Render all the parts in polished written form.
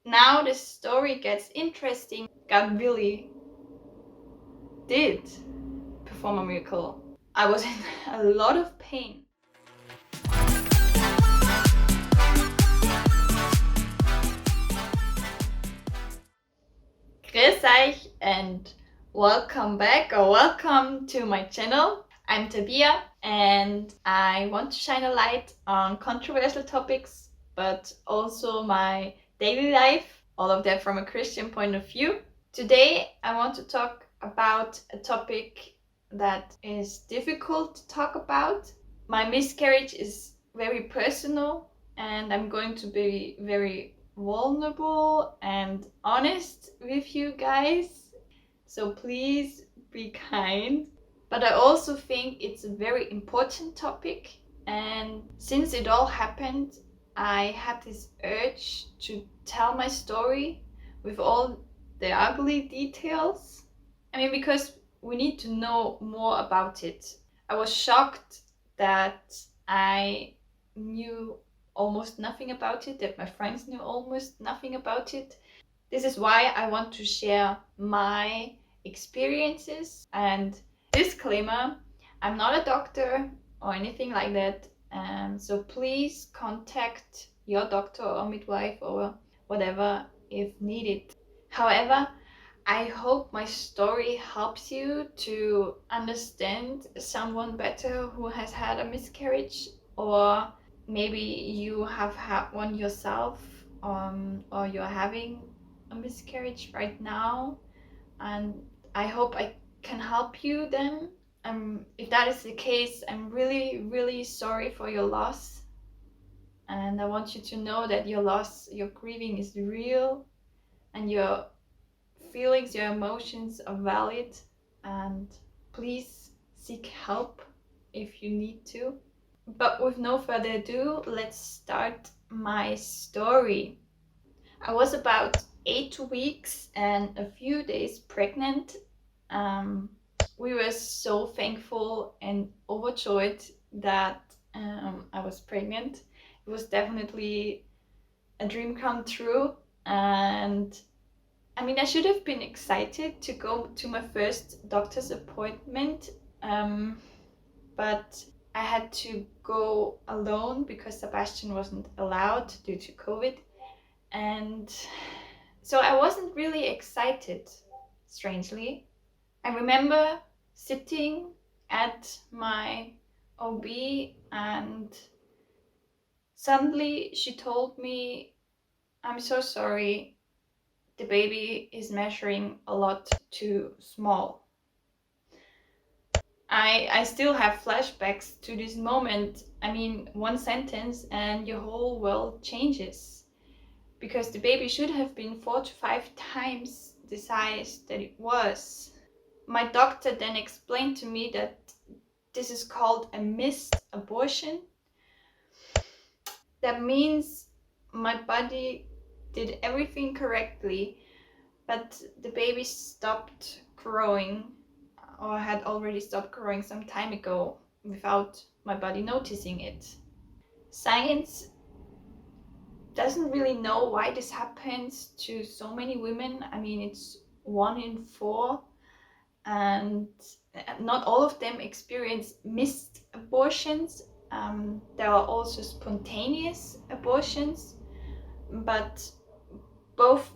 now the story gets interesting. God really did perform a miracle. I was in a lot of pain. Grüß euch and welcome back or welcome to my channel. I'm Tabia and I want to shine a light on controversial topics, but also my daily life, all of that from a Christian point of view. Today I want to talk about a topic that is difficult to talk about. My miscarriage is very personal and I'm going to be very vulnerable and honest with you guys. So please be kind. But I also think it's a very important topic. And since it all happened, I had this urge to tell my story with all the ugly details. I mean, because we need to know more about it. I was shocked that I knew almost nothing about it, that my friends knew almost nothing about it. This is why I want to share my experiences. And disclaimer, I'm not a doctor or anything like that. So please contact your doctor or midwife or whatever if needed. However, I hope my story helps you to understand someone better who has had a miscarriage, or maybe you have had one yourself, or you're having a miscarriage right now, and I hope I can help you then. If that is the case, I'm really sorry for your loss, and I want you to know that your loss, your grieving is real, and your feelings, your emotions are valid, and please seek help if you need to. But with no further ado, let's start my story. I was about 8 weeks and a few days pregnant. We were so thankful and overjoyed that I was pregnant. It was definitely a dream come true, and I mean, I should have been excited to go to my first doctor's appointment, but I had to go alone because Sebastian wasn't allowed due to COVID. And so I wasn't really excited, strangely. I remember sitting at my OB and suddenly she told me, "I'm so sorry, the baby is measuring a lot too small." I still have flashbacks to this moment. I mean, one sentence and your whole world changes, because the baby should have been 4 to 5 times the size that it was. My doctor then explained to me that this is called a missed abortion. That means my body did everything correctly, but the baby stopped growing, or had already stopped growing some time ago without my body noticing it. Science doesn't really know why this happens to so many women. I mean, it's 1 in 4, and not all of them experience missed abortions. There are also spontaneous abortions, but both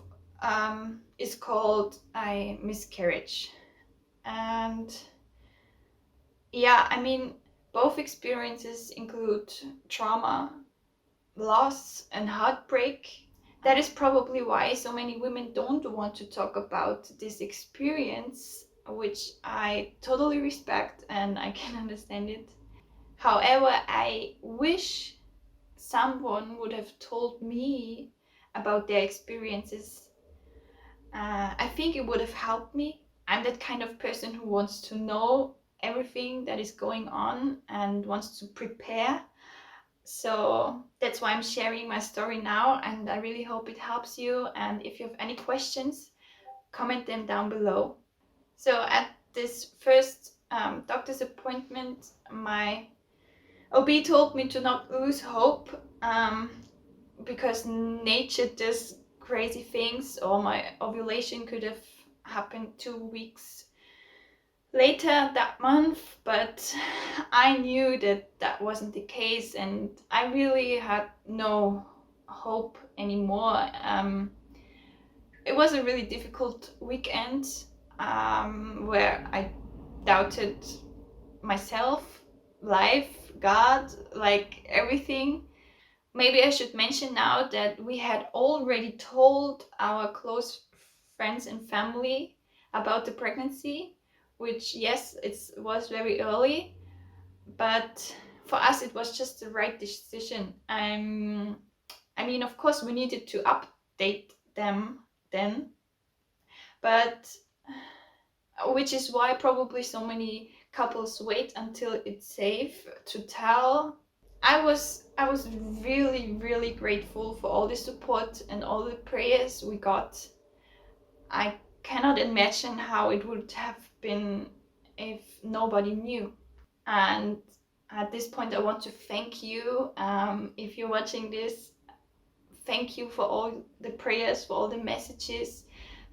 is called a miscarriage. And yeah, I mean, both experiences include trauma, loss, and heartbreak. That is probably why so many women don't want to talk about this experience, which I totally respect and I can understand it. However, I wish someone would have told me about their experiences. I think it would have helped me. I'm that kind of person who wants to know everything that is going on and wants to prepare. So that's why I'm sharing my story now, and I really hope it helps you. And if you have any questions, comment them down below. So at this first doctor's appointment, my OB told me to not lose hope, because nature does crazy things, or my ovulation could have happened 2 weeks later that month, but I knew that that wasn't the case, and I really had no hope anymore. It was a really difficult weekend where I doubted myself, life, God, like everything. Maybe I should mention now that we had already told our close friends and family about the pregnancy, which, yes, it was very early, but for us it was just the right decision. I mean, of course, we needed to update them then, but which is why probably so many couples wait until it's safe to tell. I was really grateful for all the support and all the prayers we got. I cannot imagine how it would have been if nobody knew. And at this point I want to thank you, if you're watching this. Thank you for all the prayers, for all the messages,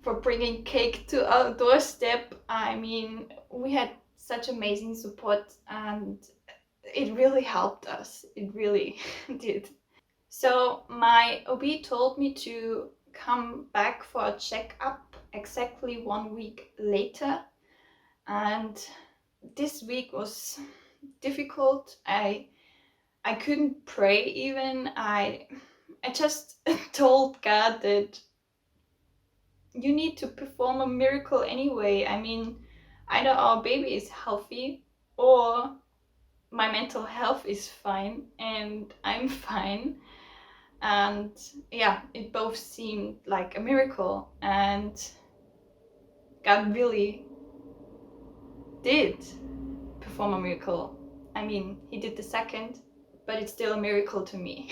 for bringing cake to our doorstep. I mean, we had such amazing support, and it really helped us. It really did. So my OB told me to come back for a checkup exactly 1 week later, and this week was difficult. I couldn't pray even. I just told God that you need to perform a miracle anyway. I mean, either our baby is healthy or my mental health is fine and I'm fine. And yeah, it both seemed like a miracle, and God really did perform a miracle. I mean, he did the second, but it's still a miracle to me.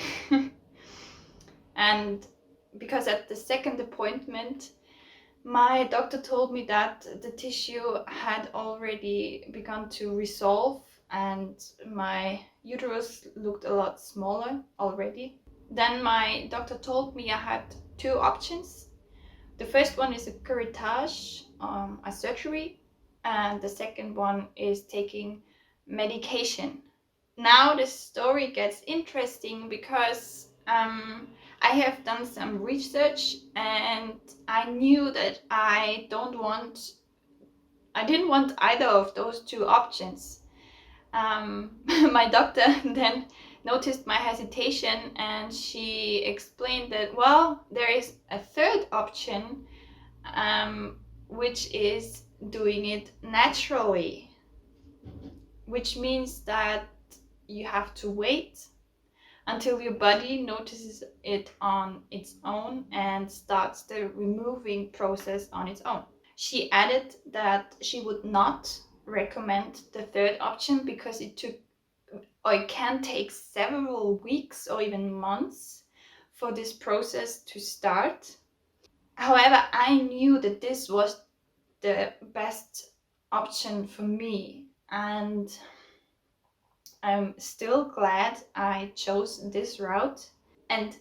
And because at the second appointment, my doctor told me that the tissue had already begun to resolve and my uterus looked a lot smaller already. Then my doctor told me I had two options. The first one is a curettage, a surgery, and the second one is taking medication. Now the story gets interesting because I have done some research and I knew that I didn't want either of those two options. My doctor then noticed my hesitation and she explained that, well, there is a third option, which is doing it naturally, which means that you have to wait until your body notices it on its own and starts the removing process on its own. She added that she would not recommend the third option because it can take several weeks or even months for this process to start. However, I knew that this was the best option for me, and I'm still glad I chose this route. And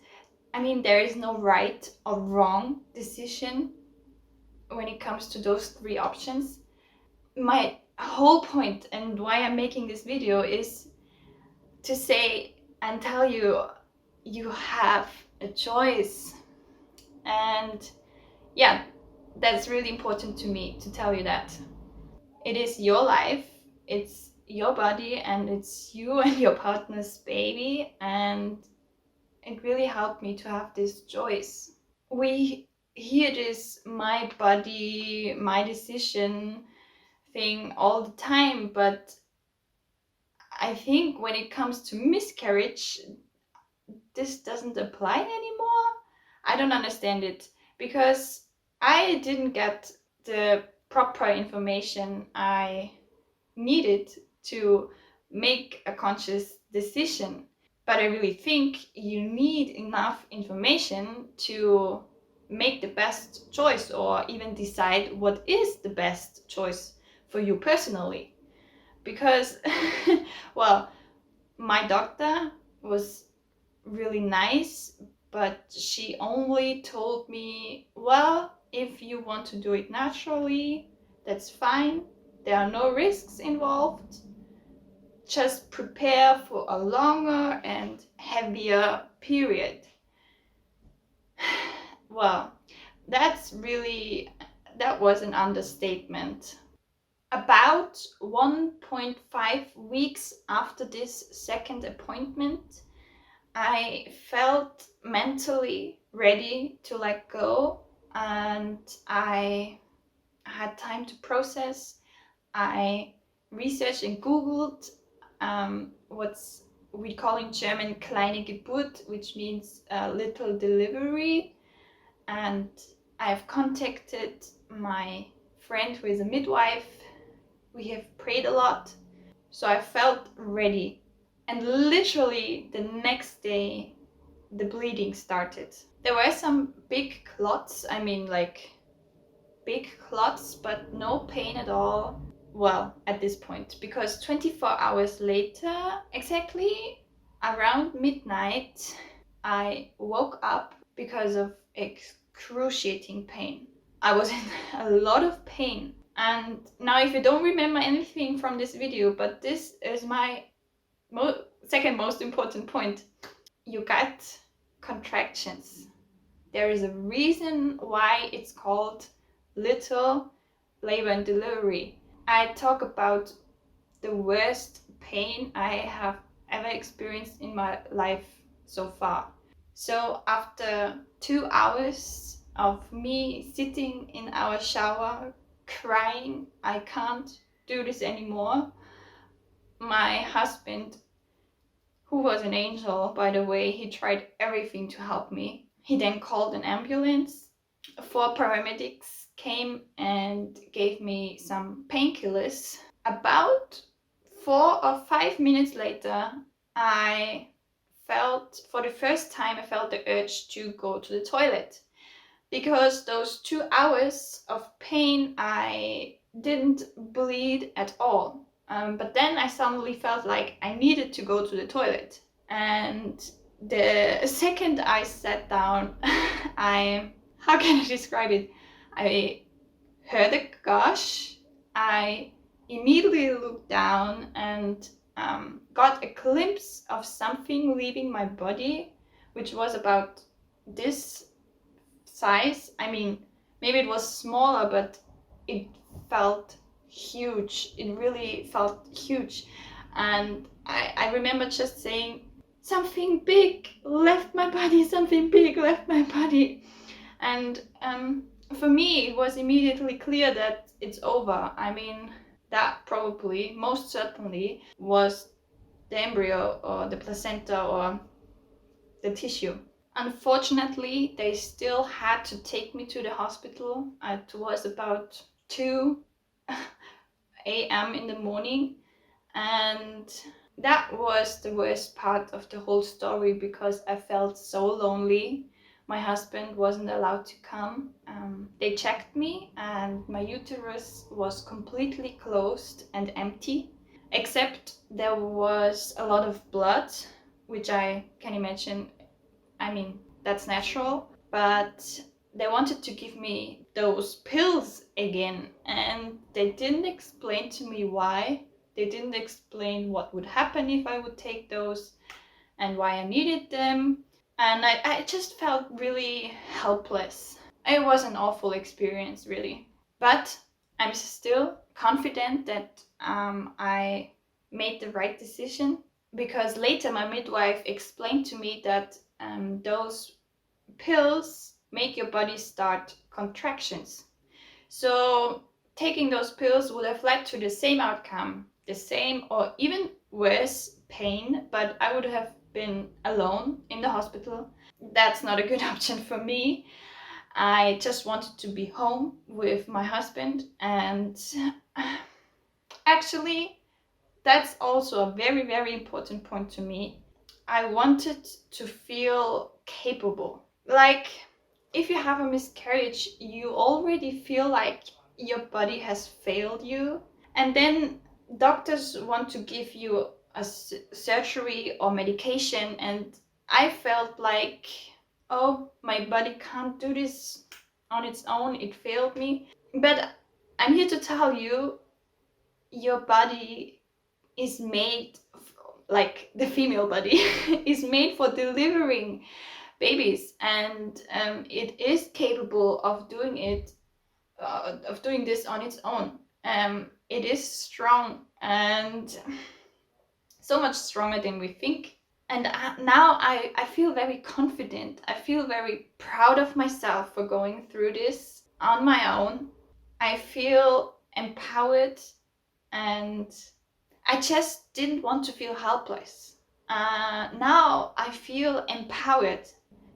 I mean, there is no right or wrong decision when it comes to those three options. My whole point and why I'm making this video is to say and tell you, you have a choice. And yeah, that's really important to me to tell you that. It is your life, it's your body, and it's you and your partner's baby, and it really helped me to have this choice. We hear this my body, my decision thing all the time, but I think when it comes to miscarriage, this doesn't apply anymore. I don't understand it because I didn't get the proper information I needed to make a conscious decision. But I really think you need enough information to make the best choice or even decide what is the best choice for you personally. Because, well, my doctor was really nice, but she only told me, well, if you want to do it naturally, that's fine. There are no risks involved. Just prepare for a longer and heavier period. Well, that was an understatement. About 1.5 weeks after this second appointment, I felt mentally ready to let go, and I had time to process. I researched and Googled what's we call in German kleine Geburt, which means little delivery. And I've contacted my friend who is a midwife. We have prayed a lot. So I felt ready. And literally the next day, the bleeding started. There were some big clots, big clots, but no pain at all. Well, at this point, because 24 hours later, exactly around midnight, I woke up because of excruciating pain. I was in a lot of pain. And now, if you don't remember anything from this video, but this is my second most important point, you got contractions. There is a reason why it's called little labor and delivery. I talk about the worst pain I have ever experienced in my life so far. So after 2 hours of me sitting in our shower crying, I can't do this anymore, my husband, who was an angel, by the way, he tried everything to help me. He then called an ambulance. 4 paramedics came and gave me some painkillers. About 4 or 5 minutes later, for the first time, I felt the urge to go to the toilet. Because those 2 hours of pain, I didn't bleed at all. But then I suddenly felt like I needed to go to the toilet. And the second I sat down, how can I describe it? I heard a gush. I immediately looked down and got a glimpse of something leaving my body, which was about this size. Maybe it was smaller, but it felt huge. It really felt huge. And I remember just saying, something big left my body, something big left my body. And for me, it was immediately clear that it's over. That probably, most certainly, was the embryo or the placenta or the tissue. Unfortunately, they still had to take me to the hospital. It was about 2 a.m. in the morning, and that was the worst part of the whole story because I felt so lonely. My husband wasn't allowed to come. They checked me and my uterus was completely closed and empty, except there was a lot of blood, which I can imagine. That's natural, but they wanted to give me those pills again, and they didn't explain to me why. They didn't explain what would happen if I would take those and why I needed them. And I just felt really helpless. It was an awful experience, really. But I'm still confident that I made the right decision, because later my midwife explained to me that those pills make your body start contractions. So taking those pills would have led to the same outcome, the same or even worse pain, but I would have been alone in the hospital. That's not a good option for me. I just wanted to be home with my husband, and actually that's also a very, very important point to me. I wanted to feel capable. Like, if you have a miscarriage, you already feel like your body has failed you, and then doctors want to give you a surgery or medication, and I felt like oh, my body can't do this on its own, it failed me. But I'm here to tell you, your body is made, like the female body, is made for delivering babies, and it is capable of doing it, of doing this on its own. It is strong, and so much stronger than we think. And now I feel very confident. I feel very proud of myself for going through this on my own. I feel empowered, and I just didn't want to feel helpless. Now I feel empowered.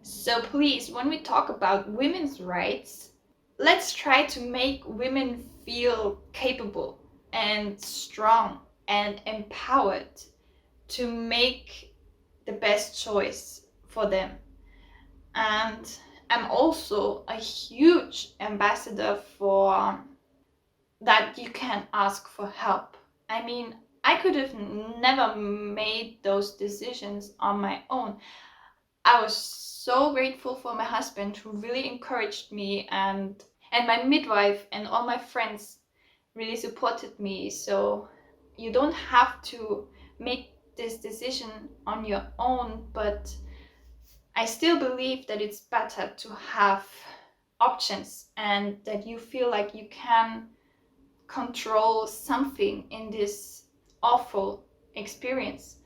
So please, when we talk about women's rights, let's try to make women feel capable and strong and empowered to make the best choice for them. And I'm also a huge ambassador for that you can ask for help. I mean, I could have never made those decisions on my own. I was so grateful for my husband, who really encouraged me, and my midwife and all my friends really supported me. So you don't have to make this decision on your own, but I still believe that it's better to have options, and that you feel like you can control something in this awful experience.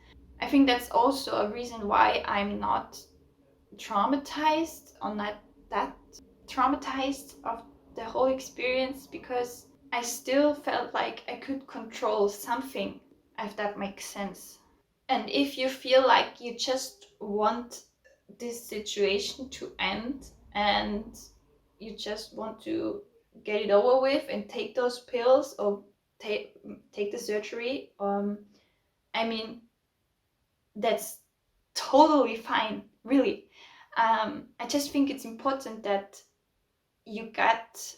I think that's also a reason why I'm not traumatized, or not that traumatized of the whole experience, because I still felt like I could control something, if that makes sense. And if you feel like you just want this situation to end, and you just want to get it over with and take those pills, or take the surgery, I mean, that's totally fine, really. I just think it's important that you get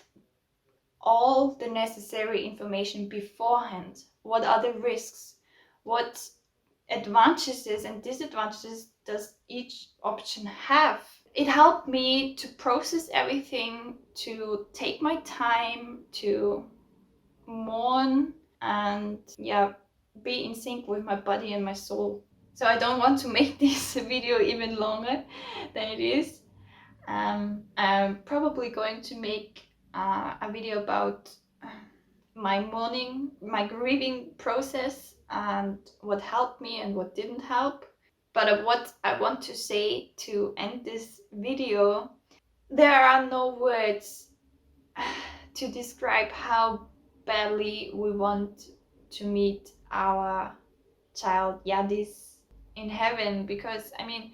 all the necessary information beforehand. What are the risks? What advantages and disadvantages does each option have? It helped me to process everything, to take my time, to mourn, and yeah, be in sync with my body and my soul. So I don't want to make this video even longer than it is. I'm probably going to make a video about my mourning, my grieving process, and what helped me and what didn't help. But what I want to say to end this video, there are no words to describe how badly we want to meet our child Yadis in heaven, because I mean,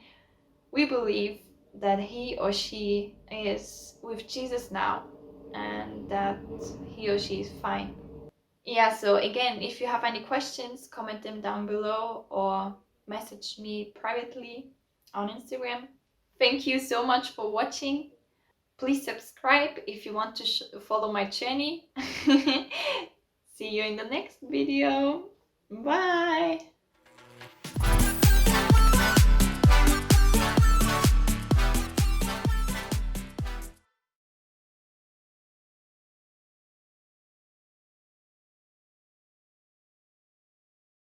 we believe that he or she is with Jesus now, and that he or she is fine. Yeah, so again, if you have any questions, comment them down below, or message me privately on Instagram. Thank you so much for watching. Please subscribe if you want to follow my journey. See you in the next video. Bye!